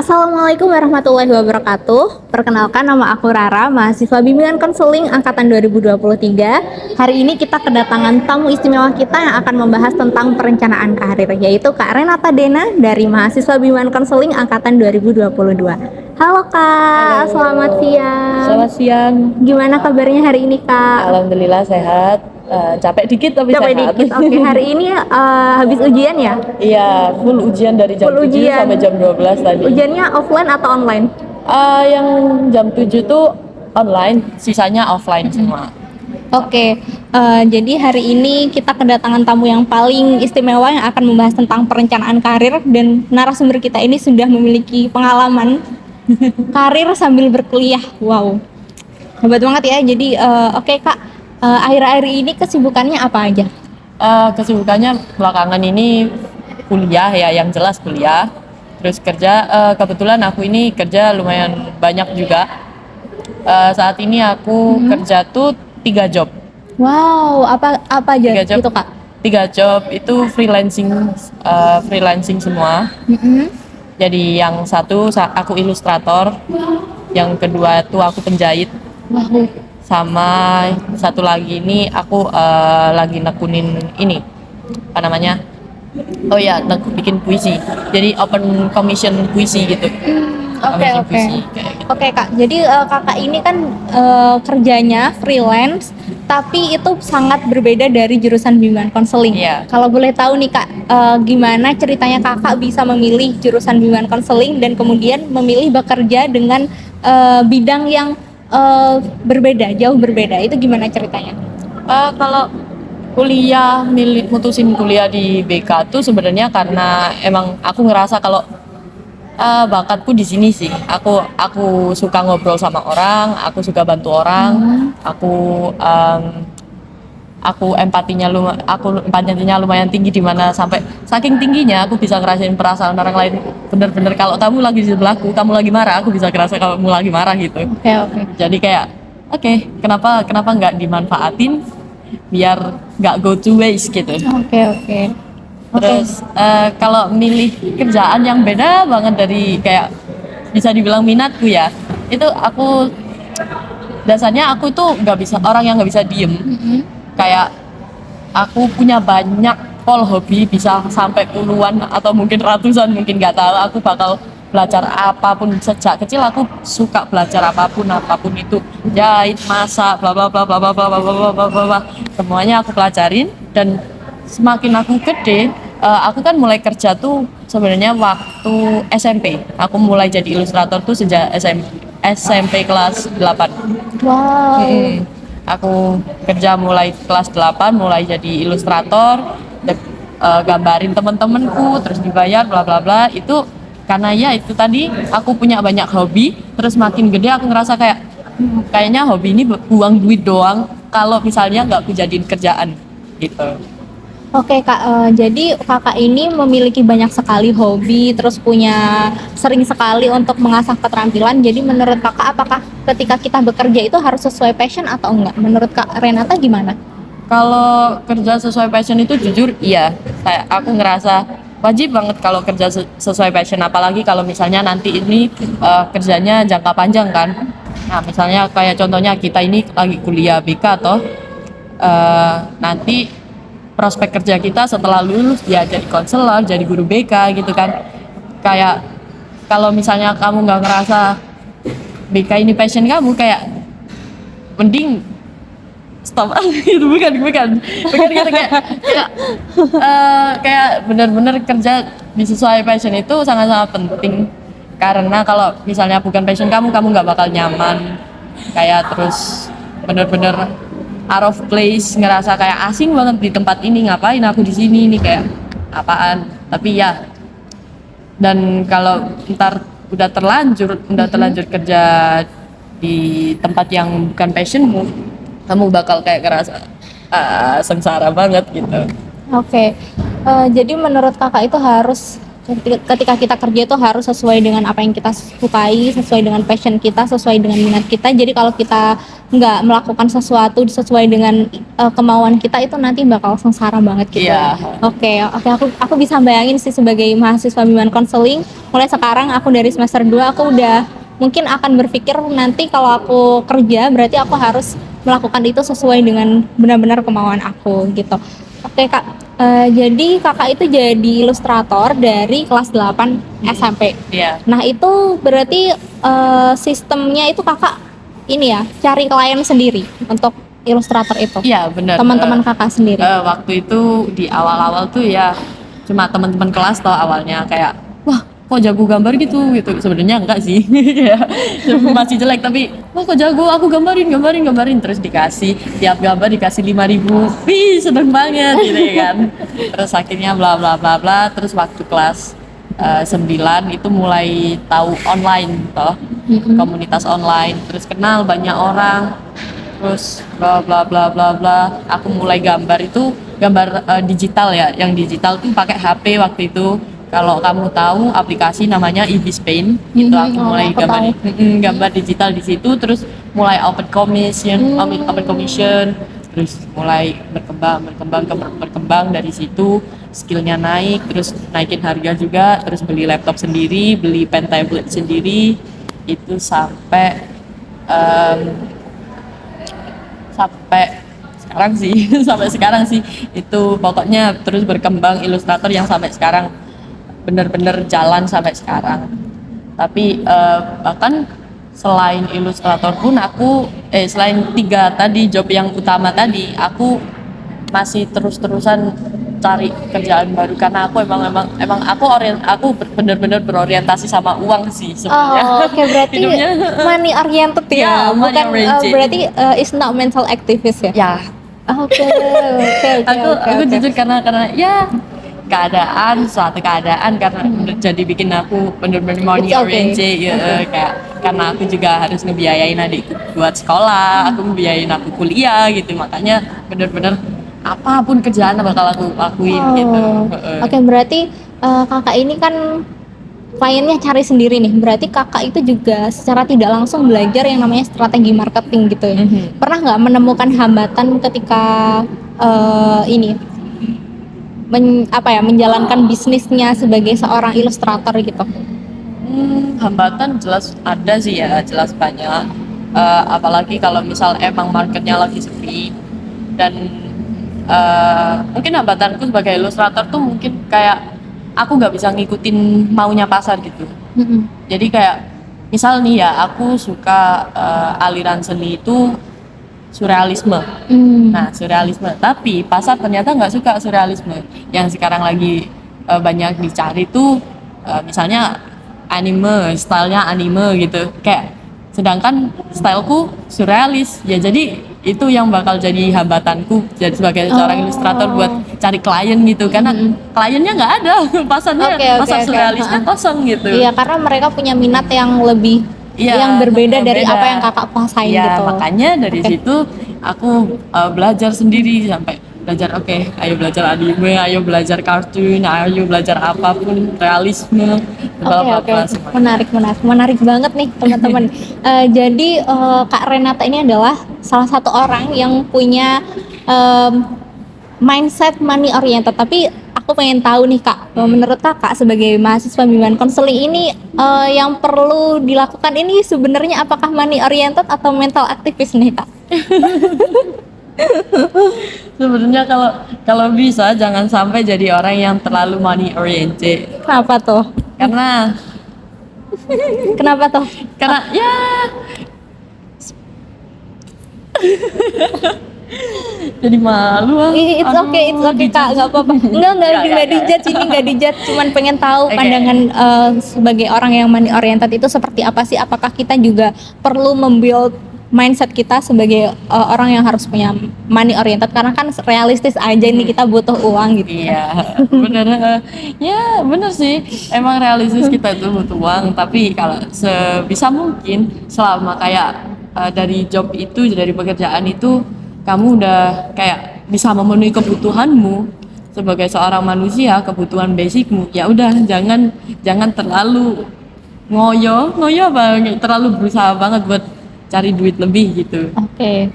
Assalamualaikum warahmatullahi wabarakatuh. Perkenalkan, nama aku Rara, mahasiswa Bimbingan Konseling angkatan 2023. Hari ini kita kedatangan tamu istimewa kita yang akan membahas tentang perencanaan karir, yaitu Kak Renata Dena dari mahasiswa Bimbingan Konseling angkatan 2022. Halo Kak, Halo. selamat siang. Selamat siang. Gimana kabarnya hari ini Kak? Alhamdulillah sehat. Capek dikit tapi Capek sehat. dikit. Oke, hari ini habis ujian ya? Iya, full ujian dari jam Full 7 ujian. sampai jam 12 tadi. Ujiannya offline atau online? Yang jam 7 tuh online, sisanya offline semua. Oke, jadi hari ini kita kedatangan tamu yang paling istimewa yang akan membahas tentang perencanaan karir, dan narasumber kita ini sudah memiliki pengalaman karir sambil berkuliah. Wow, hebat banget ya. Jadi oke Kak, akhir-akhir ini kesibukannya apa aja? Kesibukannya belakangan ini kuliah ya, yang jelas kuliah. Terus kerja, kebetulan aku ini kerja lumayan banyak juga. Saat ini aku kerja tuh 3 job. Wow, apa aja 3 job. itu Kak? 3 job itu freelancing semua. Jadi yang satu aku ilustrator, yang kedua tuh aku penjahit, Wow. sama satu lagi ini aku lagi nekunin ini apa namanya? Oh ya, bikin puisi. Jadi open commission puisi gitu. Oke, Commission oke. puisi kayak gitu. Oke Kak, jadi kakak ini kan kerjanya freelance, tapi itu sangat berbeda dari jurusan bimbingan konseling. Iya. Kalau boleh tahu nih Kak, gimana ceritanya kakak bisa memilih jurusan bimbingan konseling dan kemudian memilih bekerja dengan bidang yang berbeda, jauh berbeda. Itu gimana ceritanya? Kalau mutusin kuliah di BK tuh sebenarnya karena emang aku ngerasa kalau bakatku di sini sih. Aku suka ngobrol sama orang, aku suka bantu orang, aku empatinya lumayan tinggi, di mana sampai saking tingginya aku bisa ngerasain perasaan orang lain. Bener-bener kalau kamu lagi di sebelahku, kamu lagi marah, aku bisa ngerasa kamu lagi marah gitu. Oke. Jadi kayak kenapa nggak dimanfaatin biar nggak go to waste gitu. Oke. Terus kalau milih kerjaan yang beda banget dari kayak bisa dibilang minatku ya, itu dasarnya aku tuh orang yang nggak bisa diem. Kayak aku punya banyak hobi, bisa sampai puluhan atau mungkin ratusan, mungkin nggak tahu. Aku bakal belajar apapun. Sejak kecil aku suka belajar apapun itu, jahit, masak, bla bla bla bla bla bla bla bla bla bla, semuanya aku pelajarin. Dan semakin aku gede, aku kan mulai kerja tuh sebenarnya waktu SMP. Aku mulai jadi ilustrator tuh sejak SMP kelas 8. Wow. Aku kerja mulai kelas 8, mulai jadi ilustrator, gambarin temen-temenku, terus dibayar bla bla bla. Itu karena ya itu tadi, aku punya banyak hobi. Terus makin gede aku ngerasa kayak kayaknya hobi ini buang duit doang kalau misalnya nggak aku jadiin kerjaan gitu. Oke Kak, jadi kakak ini memiliki banyak sekali hobi, terus sering sekali untuk mengasah keterampilan. Jadi menurut kakak, apakah ketika kita bekerja itu harus sesuai passion atau enggak? Menurut Kak Renata gimana? Kalau kerja sesuai passion itu jujur iya, aku ngerasa wajib banget kalau kerja sesuai passion. Apalagi kalau misalnya nanti ini kerjanya jangka panjang kan. Nah misalnya kayak contohnya kita ini lagi kuliah BK atau nanti prospek kerja kita setelah lulus ya jadi konselor, jadi guru BK gitu kan. Kayak kalau misalnya kamu nggak ngerasa BK ini passion kamu, kayak mending stop gitu. bukan gitu, kayak bener-bener kerja sesuai passion itu sangat-sangat penting. Karena kalau misalnya bukan passion kamu nggak bakal nyaman, kayak terus bener-bener out of place, ngerasa kayak asing banget di tempat ini, ngapain aku di sini nih, kayak apaan. Tapi ya, dan kalau ntar udah terlanjur kerja di tempat yang bukan passionmu, kamu bakal kayak ngerasa sengsara banget gitu. Oke, jadi menurut kakak itu harus ketika kita kerja itu harus sesuai dengan apa yang kita sukai, sesuai dengan passion kita, sesuai dengan minat kita. Jadi kalau kita nggak melakukan sesuatu sesuai dengan kemauan kita, itu nanti bakal sengsara banget gitu. Iya. Oke, aku bisa bayangin sih sebagai mahasiswa bimbingan konseling, mulai sekarang aku dari semester 2 aku udah mungkin akan berpikir nanti kalau aku kerja berarti aku harus melakukan itu sesuai dengan benar-benar kemauan aku gitu. Oke Kak, jadi kakak itu jadi ilustrator dari kelas 8 SMP. Iya. Nah itu berarti sistemnya itu kakak ini ya, cari klien sendiri untuk ilustrator itu? Iya, benar. Teman-teman kakak sendiri? Waktu itu di awal-awal tuh ya cuma teman-teman kelas toh awalnya kayak, wah kok jago gambar gitu. Sebenarnya enggak sih, ya masih jelek tapi wah kok jago, aku gambarin terus dikasih tiap gambar dikasih 5.000, wih seneng banget gitu ya kan. Terus akhirnya bla bla bla bla, terus waktu kelas 9 itu mulai tahu online toh, komunitas online, terus kenal banyak orang, terus bla bla bla bla bla. Aku mulai gambar itu gambar digital ya, yang digital tuh pakai HP waktu itu. Kalau kamu tahu aplikasi namanya Ibis Paint, gitu aku mulai gambar digital di situ, terus mulai open commission, terus mulai berkembang dari situ, skillnya naik, terus naikin harga juga, terus beli laptop sendiri, beli pen tablet sendiri, itu sampai sekarang sih sampai sekarang sih itu pokoknya terus berkembang ilustrator yang sampai sekarang bener-bener jalan sampai sekarang. Tapi bahkan selain ilustrator pun aku selain 3 tadi job yang utama tadi, aku masih terus-terusan cari kerjaan baru karena aku emang aku bener-bener berorientasi sama uang sih sebenarnya. Oh, oke, berarti money oriented ya, Ya, money bukan oriented. berarti is not mental activist ya? Ya, Oke. aku jujur karena ya suatu keadaan karena jadi bikin aku bener-bener money It's okay. oriented ya, kayak karena aku juga harus ngebiayain adikku buat sekolah, aku ngebiayain aku kuliah gitu, makanya bener-bener apapun kerjaan bakal aku lakuin gitu. Oke, berarti kakak ini kan kliennya cari sendiri nih. Berarti kakak itu juga secara tidak langsung belajar yang namanya strategi marketing gitu ya. Pernah nggak menemukan hambatan ketika menjalankan bisnisnya sebagai seorang ilustrator gitu? Hambatan jelas ada sih ya, jelas banyak. Apalagi kalau misal emang marketnya lagi sepi dan mungkin hambatanku sebagai ilustrator tuh mungkin kayak aku nggak bisa ngikutin maunya pasar gitu. Jadi kayak misal nih ya, aku suka aliran seni itu surrealisme. Nah, surrealisme, tapi pasar ternyata nggak suka surrealisme. Yang sekarang lagi banyak dicari tuh misalnya anime, stylenya anime gitu. Kayak sedangkan styleku surrealis. Ya jadi itu yang bakal jadi hambatanku jadi sebagai seorang ilustrator buat cari klien gitu, karena kliennya nggak ada, pasar surrealisnya kosong gitu. Iya, karena mereka punya minat yang lebih yang berbeda dari apa yang kakak kuasain gitu. Makanya dari situ aku belajar sendiri sampai belajar ayo belajar anime, ayo belajar kartun, ayo belajar apapun realisme. Oke. Menarik banget nih teman-teman. Jadi Kak Renata ini adalah salah satu orang yang punya mindset money oriented. Tapi aku pengen tahu nih Kak, menurut Kakak sebagai mahasiswa bimbingan konseling ini yang perlu dilakukan ini sebenarnya apakah money oriented atau mental aktivis nih Kak? Sebenarnya kalau bisa jangan sampai jadi orang yang terlalu money oriented. Kenapa tuh? Kenapa tuh? Karena ya jadi malu. It's okay Kak, nggak apa-apa. Nggak dijudge ini, nggak dijudge. Cuman pengen tahu pandangan sebagai orang yang money oriented itu seperti apa sih? Apakah kita juga perlu membuild mindset kita sebagai orang yang harus punya money oriented, karena kan realistis aja nih kita butuh uang gitu. Iya, bener. Ya bener sih, emang realistis kita itu butuh uang, tapi kalau sebisa mungkin selama kayak dari job itu, dari pekerjaan itu kamu udah kayak bisa memenuhi kebutuhanmu, sebagai seorang manusia kebutuhan basicmu ya udah jangan terlalu ngoyo banget, terlalu berusaha banget buat cari duit lebih gitu. Oke.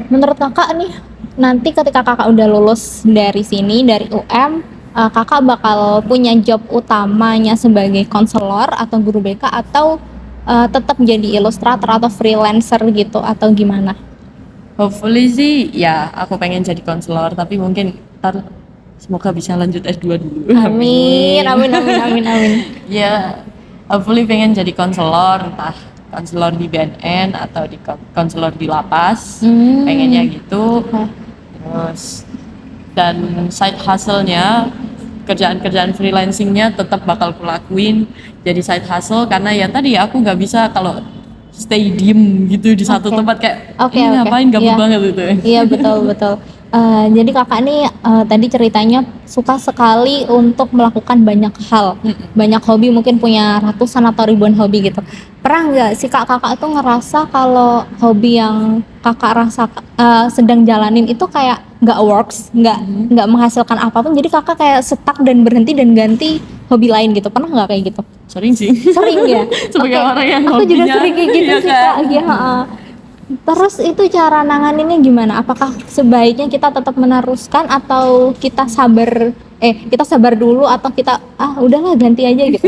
Menurut kakak nih, nanti ketika kakak udah lulus dari sini, dari UM, kakak bakal punya job utamanya sebagai konselor atau guru BK, atau tetap jadi ilustrator atau freelancer gitu, atau gimana? Hopefully sih ya aku pengen jadi konselor, tapi mungkin ntar semoga bisa lanjut S2 dulu. Amin, amin, amin, amin, amin. Ya, hopefully pengen jadi konselor, entah konselor di BNN atau di konselor di lapas, pengennya gitu. Terus dan side hustle-nya, kerjaan-kerjaan freelancingnya tetap bakal kulakuin jadi side hustle, karena ya tadi aku nggak bisa kalau stay diem gitu di satu Oke. tempat kayak Oke, ini oke. ngapain gabut Iya. banget gitu. Iya, betul, betul. Jadi kakak nih tadi ceritanya suka sekali untuk melakukan banyak hal, banyak hobi, mungkin punya ratusan atau ribuan hobi gitu. Pernah nggak sih kakak itu ngerasa kalau hobi yang kakak rasa sedang jalanin itu kayak nggak works, nggak menghasilkan apapun, jadi kakak kayak stuck dan berhenti dan ganti hobi lain gitu? Pernah nggak kayak gitu? Sering sih. Sering ya. Sebagai Oke. orang yang Aku juga hobinya, sering kayak gitu iya sih kan? kak. Iya, heeh. Terus itu cara nanganinnya gimana? Apakah sebaiknya kita tetap meneruskan atau kita sabar dulu, atau kita udahlah ganti aja gitu?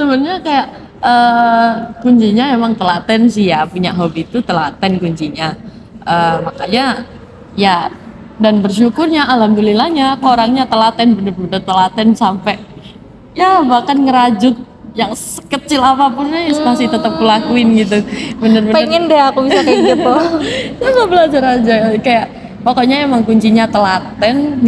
Sebenarnya kayak kuncinya emang telaten sih ya, punya hobi itu telaten kuncinya. Makanya ya, dan bersyukurnya alhamdulillahnya aku orangnya telaten, bener-bener telaten sampai ya bahkan ngerajut yang sekecil apapun masih tetap kulakuin gitu, bener-bener. Pengen deh aku bisa kayak gitu. Coba belajar aja, kayak pokoknya emang kuncinya telaten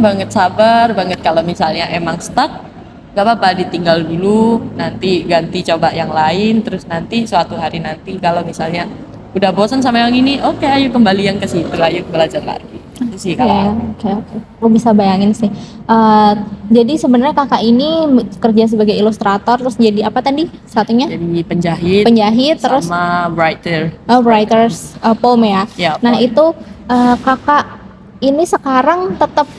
banget, sabar banget. Kalau misalnya emang stuck gak apa-apa, ditinggal dulu, nanti ganti coba yang lain, terus nanti suatu hari nanti kalau misalnya udah bosan sama yang ini, oke, ayo kembali yang ke situ, ayo belajar lagi. Itu sih kalau Oke. Aku bisa bayangin sih. Jadi sebenarnya kakak ini kerja sebagai ilustrator, terus jadi apa tadi satunya? jadi penjahit, Penjahit, terus sama writer. writers poem ya. Ya, Nah poem. itu kakak ini sekarang tetap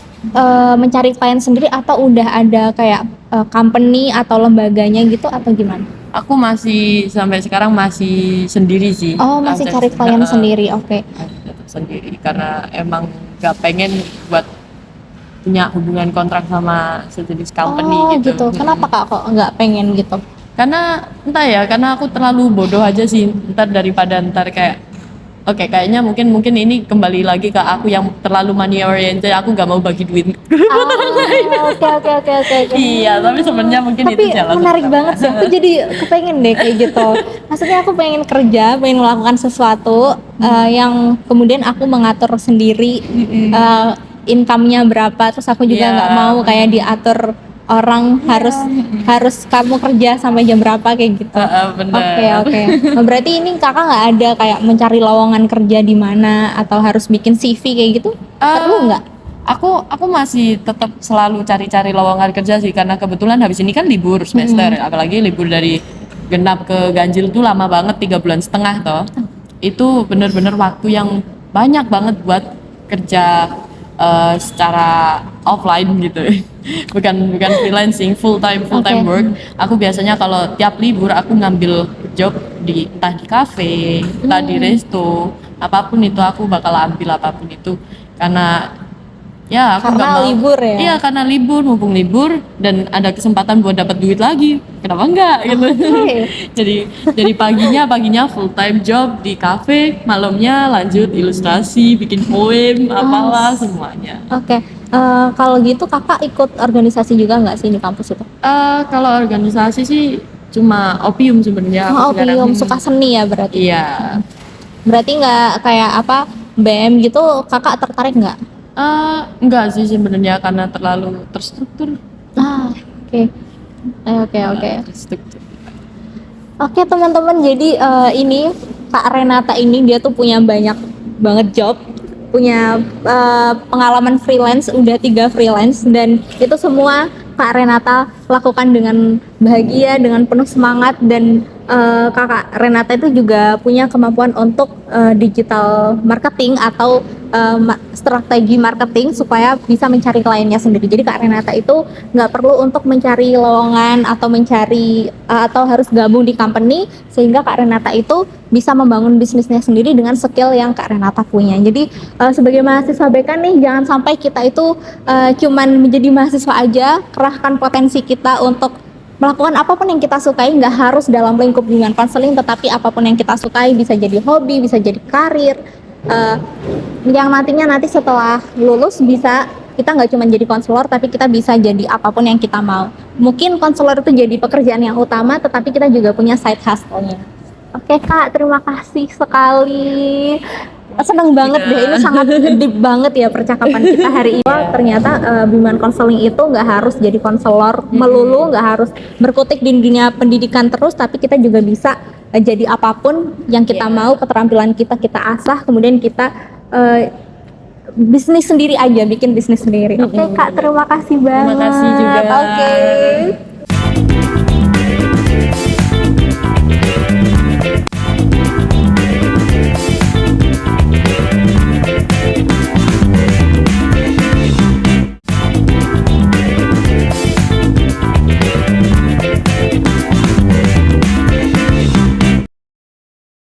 mencari klien sendiri, atau udah ada kayak company atau lembaganya gitu, atau gimana? Aku masih sampai sekarang masih sendiri sih. Oh, masih cari klien sendiri. Oke. Tetap sendiri karena emang gak pengen buat punya hubungan kontrak sama sejenis company gitu. Kenapa kak kok nggak pengen gitu? Karena entah ya, karena aku terlalu bodoh aja sih, daripada kayak oke, kayaknya mungkin ini kembali lagi ke aku yang terlalu money oriented, aku gak mau bagi duit. Oke. Iya, tapi sebenarnya mungkin Tapi itu jalan menarik utama. banget sih. Aku jadi kepengen deh kayak gitu. Maksudnya aku pengen kerja, pengen melakukan sesuatu yang kemudian aku mengatur sendiri income-nya berapa. Terus aku juga Iya. nggak mau kayak diatur orang, harus kamu kerja sampai jam berapa kayak gitu. Bener. Oke. Nah, berarti ini kakak nggak ada kayak mencari lowongan kerja di mana, atau harus bikin CV kayak gitu? Perlu nggak? Aku masih tetap selalu cari-cari lowongan kerja sih, karena kebetulan habis ini kan libur semester, apalagi libur dari genap ke ganjil tuh lama banget, 3,5 bulan toh. Itu bener-bener waktu yang banyak banget buat kerja secara offline gitu. bukan freelancing, full time Oke. work. Aku biasanya kalau tiap libur aku ngambil job di entah di cafe, entah di resto, apapun itu aku bakal ambil apapun itu, karena ya aku Karena nggak mau. libur ya? Iya, karena libur, mumpung libur dan ada kesempatan buat dapat duit lagi, kenapa enggak gitu. Oke. jadi paginya full time job di cafe, malamnya lanjut ilustrasi, bikin poem, apalah semuanya. Oke. Kalau gitu kakak ikut organisasi juga nggak sih di kampus itu? Kalau organisasi sih cuma opium sebenarnya aku sekarang. Opium, suka seni ya berarti? Iya. Berarti nggak kayak apa BM gitu, kakak tertarik nggak? Enggak sih sebenarnya, karena terlalu terstruktur. Oke. Oke. Terstruktur. Oke teman-teman, jadi ini Kak Renata ini dia tuh punya banyak banget job, punya pengalaman freelance, udah 3 freelance, dan itu semua Kak Renata lakukan dengan bahagia, dengan penuh semangat, dan Kakak Renata itu juga punya kemampuan untuk digital marketing atau strategi marketing supaya bisa mencari kliennya sendiri. Jadi Kak Renata itu nggak perlu untuk mencari lowongan atau mencari atau harus gabung di company, sehingga Kak Renata itu bisa membangun bisnisnya sendiri dengan skill yang Kak Renata punya. Jadi sebagai mahasiswa BK nih, jangan sampai kita itu cuman menjadi mahasiswa aja, kerahkan potensi kita untuk melakukan apapun yang kita sukai, nggak harus dalam lingkup dunia konseling, tetapi apapun yang kita sukai, bisa jadi hobi, bisa jadi karir, yang nanti setelah lulus bisa kita nggak cuma jadi konselor, tapi kita bisa jadi apapun yang kita mau. Mungkin konselor itu jadi pekerjaan yang utama, tetapi kita juga punya side hustle-nya. Oke Kak, terima kasih sekali. Seneng banget deh, ini sangat deep banget ya percakapan kita hari ini. Ternyata bimbingan konseling itu nggak harus jadi konselor melulu, nggak harus berkutik di dunia pendidikan terus, tapi kita juga bisa jadi apapun yang kita mau, keterampilan kita asah, kemudian kita bisnis sendiri aja, bikin bisnis sendiri. Oke Kak, terima kasih banget. Terima kasih juga. Oke.